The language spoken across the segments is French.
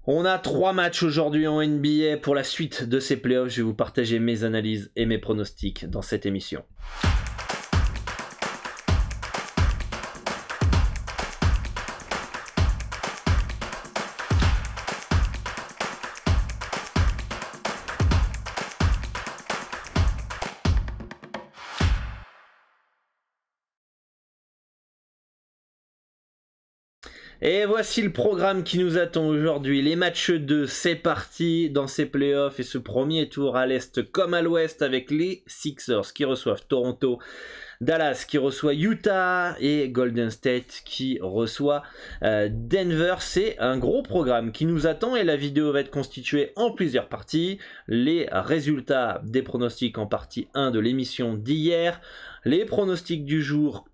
On a 3 matchs aujourd'hui en NBA. Pour la suite de ces playoffs, je vais vous partager mes analyses et mes pronostics dans cette émission. Et voici le programme qui nous attend aujourd'hui. Les matchs 2, c'est parti dans ces playoffs et ce premier tour à l'Est comme à l'Ouest avec les Sixers qui reçoivent Toronto, Dallas qui reçoit Utah et Golden State qui reçoit Denver. C'est un gros programme qui nous attend et la vidéo va être constituée en plusieurs parties. Les résultats des pronostics en partie 1 de l'émission d'hier, les pronostics du jour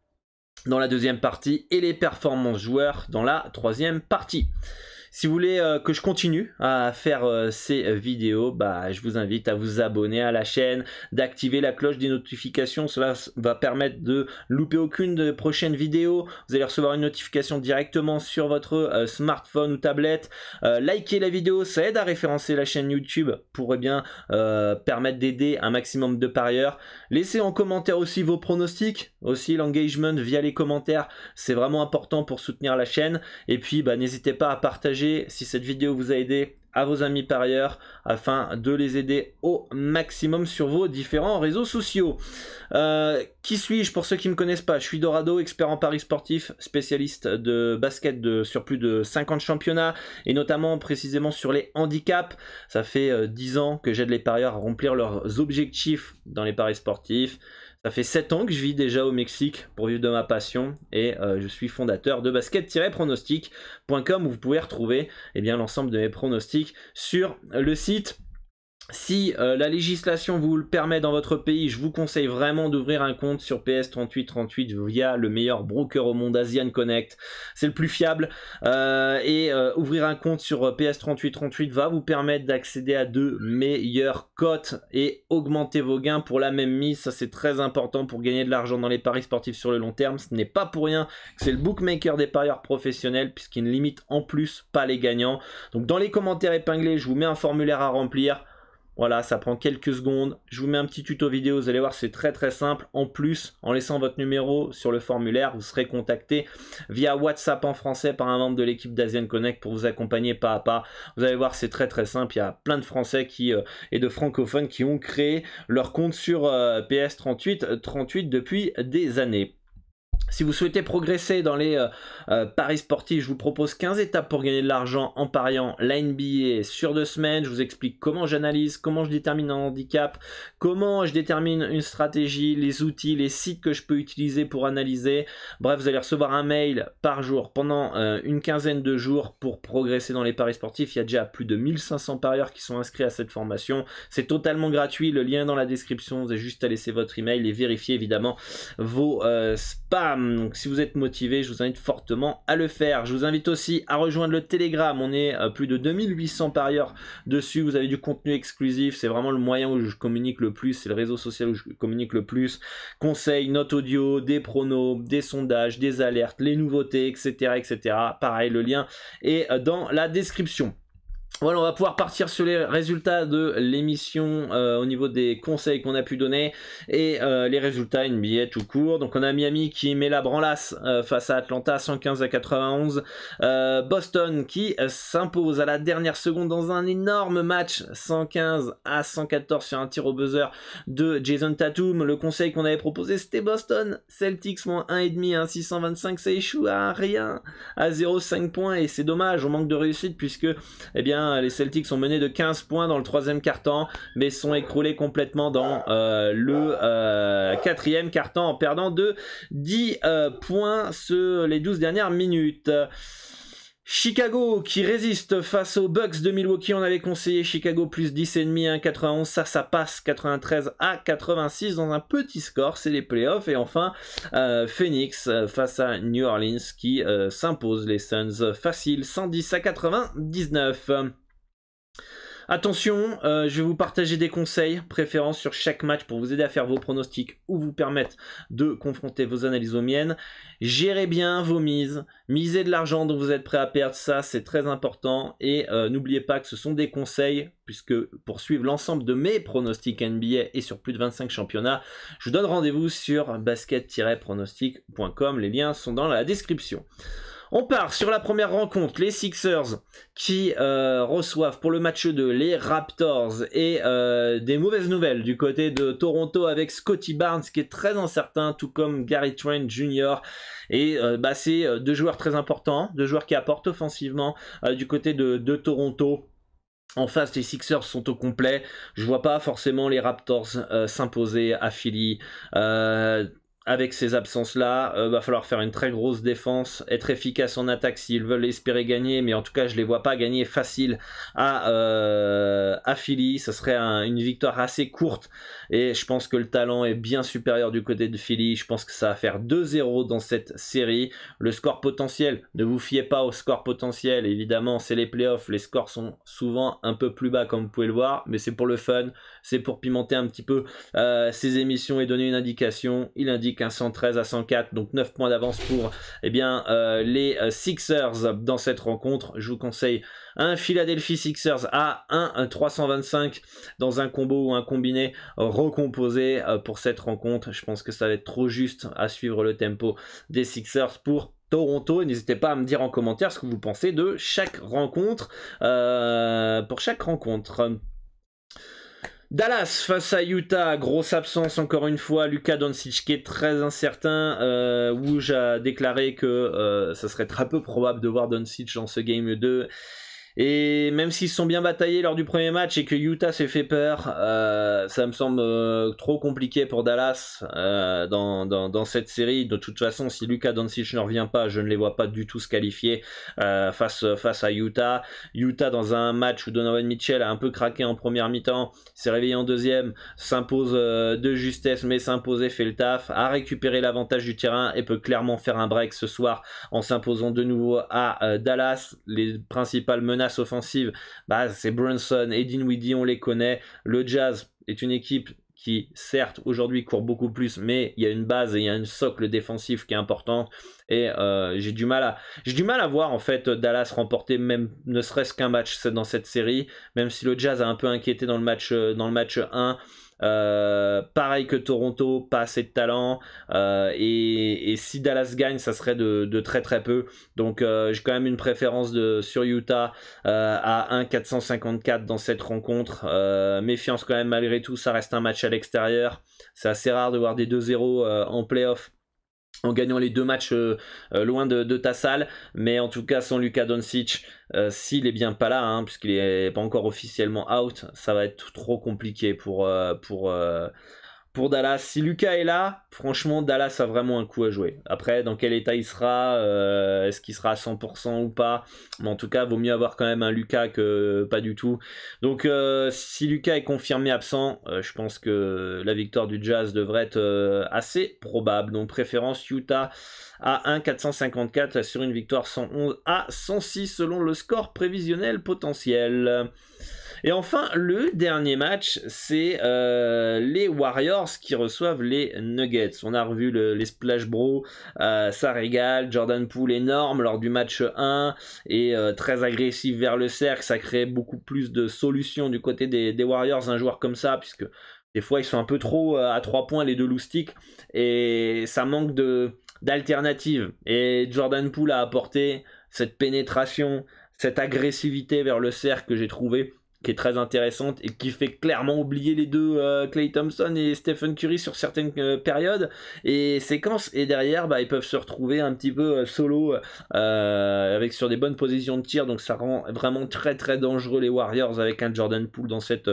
dans la deuxième partie et les performances joueurs dans la troisième partie. Si vous voulez que je continue à faire ces vidéos, je vous invite à vous abonner à la chaîne, d'activer la cloche des notifications. Cela va permettre de louper aucune des prochaines vidéos. Vous allez recevoir une notification directement sur votre smartphone ou tablette. Likez la vidéo, ça aide à référencer la chaîne YouTube pour permettre d'aider un maximum de parieurs. Laissez en commentaire aussi vos pronostics, aussi l'engagement via les commentaires. C'est vraiment important pour soutenir la chaîne. Et puis n'hésitez pas à partager si cette vidéo vous a aidé à vos amis parieurs afin de les aider au maximum sur vos différents réseaux sociaux. Qui suis-je pour ceux qui ne me connaissent pas? Je suis Dorado, expert en paris sportif, spécialiste de basket sur plus de 50 championnats et notamment précisément sur les handicaps. Ça fait 10 ans que j'aide les parieurs à remplir leurs objectifs dans les paris sportifs. Ça fait 7 ans que je vis déjà au Mexique pour vivre de ma passion et je suis fondateur de basket-pronostic.com où vous pouvez retrouver l'ensemble de mes pronostics sur le site. Si la législation vous le permet dans votre pays, je vous conseille vraiment d'ouvrir un compte sur PS3838 via le meilleur broker au monde, Asian Connect. C'est le plus fiable ouvrir un compte sur PS3838 va vous permettre d'accéder à de meilleures cotes et augmenter vos gains pour la même mise. Ça, c'est très important pour gagner de l'argent dans les paris sportifs sur le long terme. Ce n'est pas pour rien que c'est le bookmaker des parieurs professionnels puisqu'il ne limite en plus pas les gagnants. Donc dans les commentaires épinglés, je vous mets un formulaire à remplir. Voilà, ça prend quelques secondes. Je vous mets un petit tuto vidéo, vous allez voir, c'est très simple. En plus, en laissant votre numéro sur le formulaire, vous serez contacté via WhatsApp en français par un membre de l'équipe d'Asian Connect pour vous accompagner pas à pas. Vous allez voir, c'est très simple. Il y a plein de Français et de francophones qui ont créé leur compte sur PS38 depuis des années. Si vous souhaitez progresser dans les paris sportifs, je vous propose 15 étapes pour gagner de l'argent en pariant la NBA sur 2 semaines. Je vous explique comment j'analyse, comment je détermine un handicap, comment je détermine une stratégie, les outils, les sites que je peux utiliser pour analyser. Bref, vous allez recevoir un mail par jour pendant une quinzaine de jours pour progresser dans les paris sportifs. Il y a déjà plus de 1500 parieurs qui sont inscrits à cette formation. C'est totalement gratuit, le lien est dans la description. Vous avez juste à laisser votre email et vérifier évidemment vos spams. Donc si vous êtes motivé, je vous invite fortement à le faire. Je vous invite aussi à rejoindre le Telegram. On est plus de 2800 parieurs dessus. Vous avez du contenu exclusif. C'est vraiment le moyen où je communique le plus. C'est le réseau social où je communique le plus. Conseils, notes audio, des pronos, des sondages, des alertes, les nouveautés, etc. Pareil, le lien est dans la description. Voilà, on va pouvoir partir sur les résultats de l'émission au niveau des conseils qu'on a pu donner et les résultats NBA tout court. Donc on a Miami qui met la branlasse face à Atlanta 115-91. Boston qui s'impose à la dernière seconde dans un énorme match 115-114 sur un tir au buzzer de Jason Tatum. Le conseil qu'on avait proposé c'était Boston Celtics moins 1,5 625, ça échoue à rien, à 0,5 points et c'est dommage, on manque de réussite puisque les Celtics sont menés de 15 points dans le troisième quart-temps, mais sont écroulés complètement dans le quatrième quart-temps en perdant de 10 points sur les 12 dernières minutes. Chicago qui résiste face aux Bucks de Milwaukee. On avait conseillé Chicago plus 10,5 1,91. Ça passe 93-86 dans un petit score. C'est les playoffs. Et enfin, Phoenix face à New Orleans qui s'impose les Suns facile 110-99. Attention, je vais vous partager des conseils, préférence sur chaque match pour vous aider à faire vos pronostics ou vous permettre de confronter vos analyses aux miennes. Gérez bien vos mises, misez de l'argent dont vous êtes prêt à perdre, ça c'est très important. Et n'oubliez pas que ce sont des conseils, puisque pour suivre l'ensemble de mes pronostics NBA et sur plus de 25 championnats, je vous donne rendez-vous sur basket-pronostic.com, les liens sont dans la description. On part sur la première rencontre, les Sixers qui reçoivent pour le match 2 les Raptors et des mauvaises nouvelles du côté de Toronto avec Scottie Barnes qui est très incertain, tout comme Gary Trent Jr. Et c'est deux joueurs très importants, deux joueurs qui apportent offensivement du côté de Toronto. En face, les Sixers sont au complet. Je vois pas forcément les Raptors s'imposer à Philly. Avec ces absences-là, va falloir faire une très grosse défense, être efficace en attaque s'ils veulent espérer gagner, mais en tout cas, je les vois pas gagner facile à Philly. Ce serait une victoire assez courte et je pense que le talent est bien supérieur du côté de Philly. Je pense que ça va faire 2-0 dans cette série. Le score potentiel, ne vous fiez pas au score potentiel, évidemment, c'est les playoffs. Les scores sont souvent un peu plus bas, comme vous pouvez le voir, mais c'est pour le fun, c'est pour pimenter un petit peu ces émissions et donner une indication. Il indique un 113-104, donc 9 points d'avance pour les Sixers dans cette rencontre. Je vous conseille un Philadelphia Sixers à 1-325 dans un combo ou un combiné recomposé pour cette rencontre. Je pense que ça va être trop juste à suivre le tempo des Sixers pour Toronto. N'hésitez pas à me dire en commentaire ce que vous pensez de chaque rencontre pour chaque rencontre. Dallas face à Utah, grosse absence encore une fois, Luka Doncic qui est très incertain, Woj a déclaré que ça serait très peu probable de voir Doncic dans ce game 2. Et même s'ils se sont bien bataillés lors du premier match et que Utah s'est fait peur, ça me semble trop compliqué pour Dallas dans cette série. De toute façon, si Luka Doncic ne revient pas, je ne les vois pas du tout se qualifier face à Utah. Utah dans un match où Donovan Mitchell a un peu craqué en première mi-temps, s'est réveillé en deuxième, s'impose de justesse mais s'imposer fait le taf, a récupéré l'avantage du terrain et peut clairement faire un break ce soir en s'imposant de nouveau à Dallas. Les principales menaces offensive, c'est Brunson et Dinwiddie, on les connaît. Le Jazz est une équipe qui certes aujourd'hui court beaucoup plus, mais il y a une base et il y a un socle défensif qui est important et j'ai du mal à voir en fait Dallas remporter même ne serait-ce qu'un match dans cette série, même si le Jazz a un peu inquiété dans le match 1. Pareil que Toronto, pas assez de talent et si Dallas gagne ça serait de très très peu, donc j'ai quand même une préférence sur Utah à 1,454 dans cette rencontre. Méfiance quand même malgré tout, ça reste un match à l'extérieur, c'est assez rare de voir des 2-0 en playoff en gagnant les deux matchs loin de ta salle, mais en tout cas sans Luka Doncic, s'il est bien pas là, puisqu'il est pas encore officiellement out, ça va être trop compliqué pour Dallas. Si Luka est là, franchement Dallas a vraiment un coup à jouer. Après dans quel état il sera, est-ce qu'il sera à 100% ou pas, mais en tout cas vaut mieux avoir quand même un Luka que pas du tout. Donc si Luka est confirmé absent, je pense que la victoire du Jazz devrait être assez probable, donc préférence Utah à 1,454 sur une victoire 111-106 selon le score prévisionnel potentiel. Et enfin, le dernier match, c'est les Warriors qui reçoivent les Nuggets. On a revu les Splash Bros, ça régale. Jordan Poole énorme lors du match 1 et très agressif vers le cercle. Ça crée beaucoup plus de solutions du côté des Warriors, un joueur comme ça, puisque des fois ils sont un peu trop à 3 points les deux loustiques et ça manque d'alternatives. Et Jordan Poole a apporté cette pénétration, cette agressivité vers le cercle que j'ai trouvé qui est très intéressante et qui fait clairement oublier les deux Klay Thompson et Stephen Curry sur certaines périodes et séquences, et derrière ils peuvent se retrouver un petit peu solo avec sur des bonnes positions de tir, donc ça rend vraiment très très dangereux les Warriors avec un Jordan Poole dans cette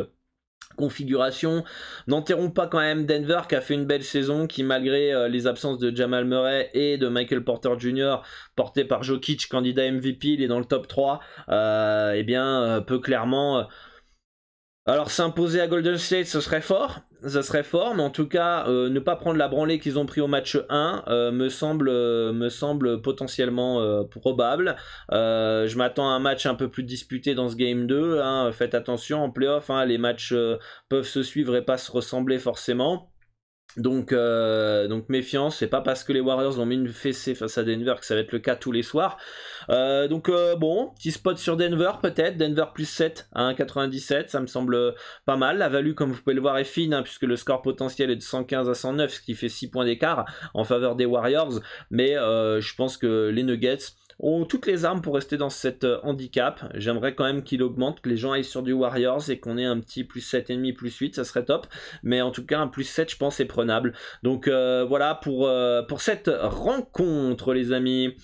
configuration. N'enterrons pas quand même Denver qui a fait une belle saison, qui malgré les absences de Jamal Murray et de Michael Porter Jr. porté par Jokic, candidat MVP, il est dans le top 3, peut clairement alors s'imposer à Golden State ce serait fort, ça serait fort, mais en tout cas, ne pas prendre la branlée qu'ils ont pris au match 1 me semble potentiellement probable. Je m'attends à un match un peu plus disputé dans ce game 2. Hein. Faites attention en playoff, hein, les matchs peuvent se suivre et pas se ressembler forcément. Donc méfiance, c'est pas parce que les Warriors ont mis une fessée face à Denver que ça va être le cas tous les soirs. Bon, petit spot sur Denver peut-être, Denver plus 7 à 1,97, ça me semble pas mal. La value, comme vous pouvez le voir, est fine, hein, puisque le score potentiel est de 115 à 109, ce qui fait 6 points d'écart en faveur des Warriors. Mais je pense que les Nuggets ont toutes les armes pour rester dans cet handicap. J'aimerais quand même qu'il augmente, que les gens aillent sur du Warriors et qu'on ait un petit plus 7,5, plus 8, ça serait top. Mais en tout cas, un plus 7, je pense, est prenable. Donc voilà pour cette rencontre, les amis.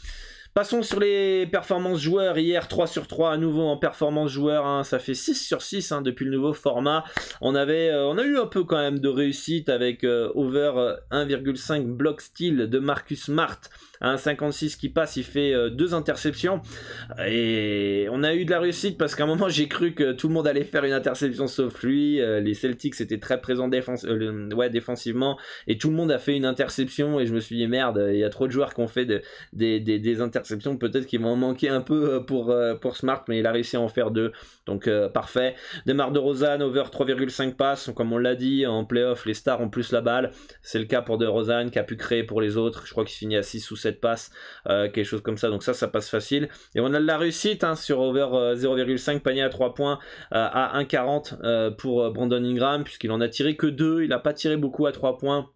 Passons sur les performances joueurs. Hier, 3 sur 3 à nouveau en performance joueur. Hein. Ça fait 6 sur 6 hein, depuis le nouveau format. On a eu un peu quand même de réussite avec over 1,5 block steal de Marcus Smart. À 1,56 qui passe, il fait 2 interceptions. Et on a eu de la réussite parce qu'à un moment, j'ai cru que tout le monde allait faire une interception sauf lui. Les Celtics étaient très présents défensivement. Et tout le monde a fait une interception. Et je me suis dit, merde, il y a trop de joueurs qui ont fait des interceptions. Peut-être qu'ils vont en manquer un peu pour Smart. Mais il a réussi à en faire 2. Donc parfait. DeMar DeRozan, over 3,5 passes. Comme on l'a dit, en playoff, les stars ont plus la balle. C'est le cas pour DeRozan qui a pu créer pour les autres. Je crois qu'il finit à 6 ou 7 passes, quelque chose comme ça, donc ça passe facile. Et on a de la réussite hein, sur over 0,5 panier à 3 points à 1,40 pour Brandon Ingram, puisqu'il en a tiré que 2, il n'a pas tiré beaucoup à 3 points.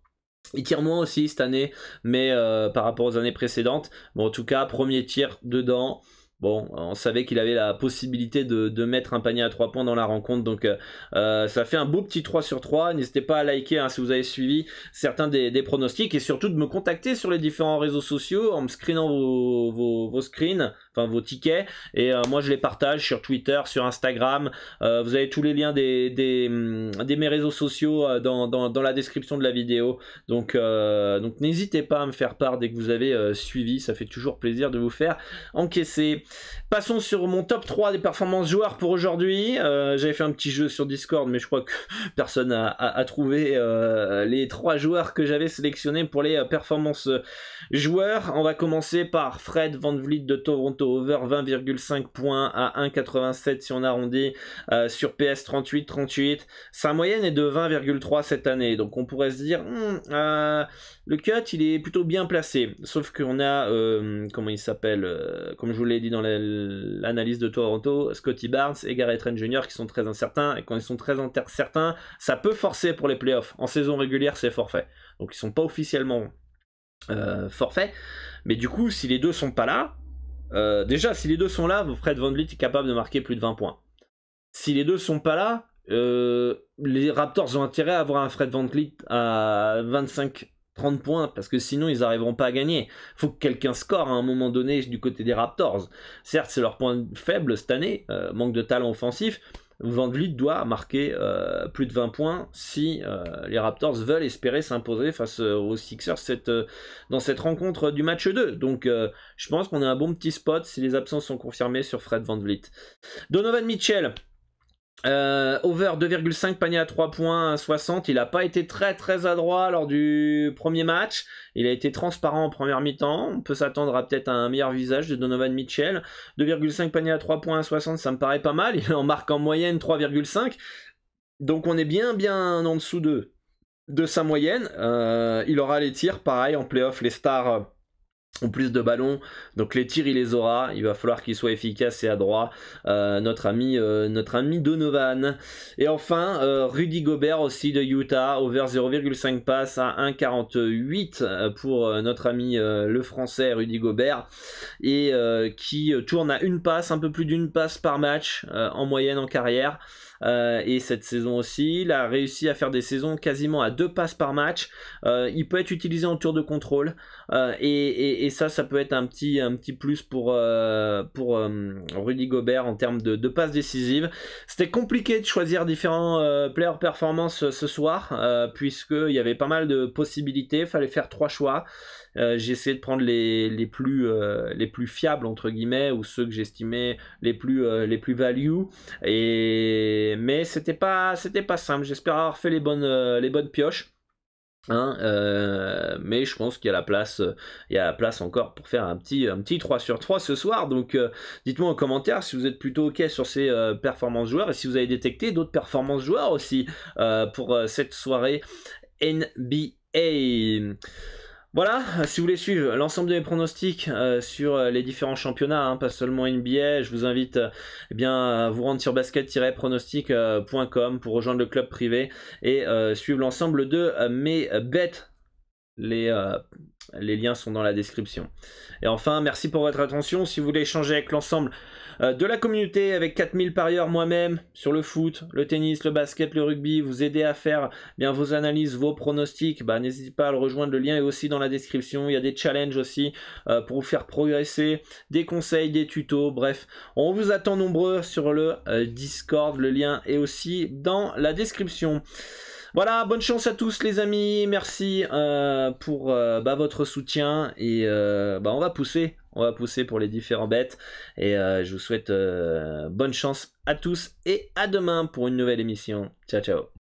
Il tire moins aussi cette année, mais par rapport aux années précédentes. Bon, en tout cas, premier tir dedans. Bon, on savait qu'il avait la possibilité de mettre un panier à 3 points dans la rencontre, donc ça fait un beau petit 3 sur 3. N'hésitez pas à liker hein, si vous avez suivi certains des pronostics, et surtout de me contacter sur les différents réseaux sociaux en me screenant vos screens, enfin vos tickets, et moi je les partage sur Twitter, sur Instagram. Vous avez tous les liens des mes réseaux sociaux dans la description de la vidéo, donc n'hésitez pas à me faire part dès que vous avez suivi, ça fait toujours plaisir de vous faire encaisser. Passons sur mon top 3 des performances joueurs pour aujourd'hui. J'avais fait un petit jeu sur Discord, mais je crois que personne a trouvé les 3 joueurs que j'avais sélectionnés pour les performances joueurs. On va commencer par Fred VanVleet de Toronto, over 20,5 points à 1,87 si on arrondit, sur PS 38. Sa moyenne est de 20,3 cette année, donc on pourrait se dire le cut il est plutôt bien placé, sauf qu'on a comment il s'appelle, comme je vous l'ai dit dans l'analyse de Toronto, Scottie Barnes et Garrett Trent Jr. qui sont très incertains, et quand ils sont très incertains, ça peut forcer pour les playoffs. En saison régulière, c'est forfait, donc ils sont pas officiellement forfaits, mais du coup, si les deux sont pas là, déjà si les deux sont là, Fred VanVleet est capable de marquer plus de 20 points. Si les deux sont pas là, les Raptors ont intérêt à avoir un Fred VanVleet à 25-30 points, parce que sinon ils n'arriveront pas à gagner. Il faut que quelqu'un score à un moment donné du côté des Raptors. Certes, c'est leur point faible cette année, manque de talent offensif. VanVleet doit marquer plus de 20 points si les Raptors veulent espérer s'imposer face aux Sixers dans cette rencontre du match 2. Donc je pense qu'on a un bon petit spot si les absences sont confirmées sur Fred VanVleet. Donovan Mitchell, over 2,5 panier à 3 points, 60. Il n'a pas été très adroit lors du premier match. Il a été transparent en première mi-temps. On peut s'attendre à peut-être un meilleur visage de Donovan Mitchell. 2,5 panier à 3 points, 60, ça me paraît pas mal. Il en marque en moyenne 3,5. Donc on est bien en dessous de sa moyenne. Il aura les tirs, pareil en playoff, les stars ont plus de ballons, donc les tirs il les aura, il va falloir qu'il soit efficace et adroit, notre ami Donovan. Et enfin Rudy Gobert aussi de Utah, over 0,5 passes à 1,48 pour notre ami le français Rudy Gobert, et qui tourne à une passe, un peu plus d'une passe par match en moyenne en carrière. Et cette saison aussi, il a réussi à faire des saisons quasiment à 2 passes par match. Il peut être utilisé en tour de contrôle, et et ça peut être un petit plus pour Rudy Gobert en termes de passes décisives. C'était compliqué de choisir différents player performance ce soir, puisqu'il y avait pas mal de possibilités, fallait faire 3 choix. J'ai essayé de prendre les plus fiables entre guillemets, ou ceux que j'estimais les plus value, mais c'était pas simple. J'espère avoir fait les bonnes pioches. Mais je pense qu'il y a la place, encore pour faire un petit 3 sur 3 ce soir. Donc dites-moi en commentaire si vous êtes plutôt ok sur ces performances joueurs, et si vous avez détecté d'autres performances joueurs aussi pour cette soirée NBA. Voilà, si vous voulez suivre l'ensemble de mes pronostics sur les différents championnats, pas seulement NBA, je vous invite à vous rendre sur basket-pronostic.com pour rejoindre le club privé et suivre l'ensemble de mes bets. Les liens sont dans la description. Et enfin, merci pour votre attention. Si vous voulez échanger avec l'ensemble de la communauté, avec 4000 parieurs, moi-même, sur le foot, le tennis, le basket, le rugby, vous aider à faire vos analyses, vos pronostics, n'hésitez pas à le rejoindre, le lien est aussi dans la description. Il y a des challenges aussi pour vous faire progresser, des conseils, des tutos, bref, on vous attend nombreux sur le Discord, le lien est aussi dans la description. Voilà, bonne chance à tous les amis, merci pour votre soutien, et on va pousser pour les différents bets, et je vous souhaite bonne chance à tous et à demain pour une nouvelle émission. Ciao ciao.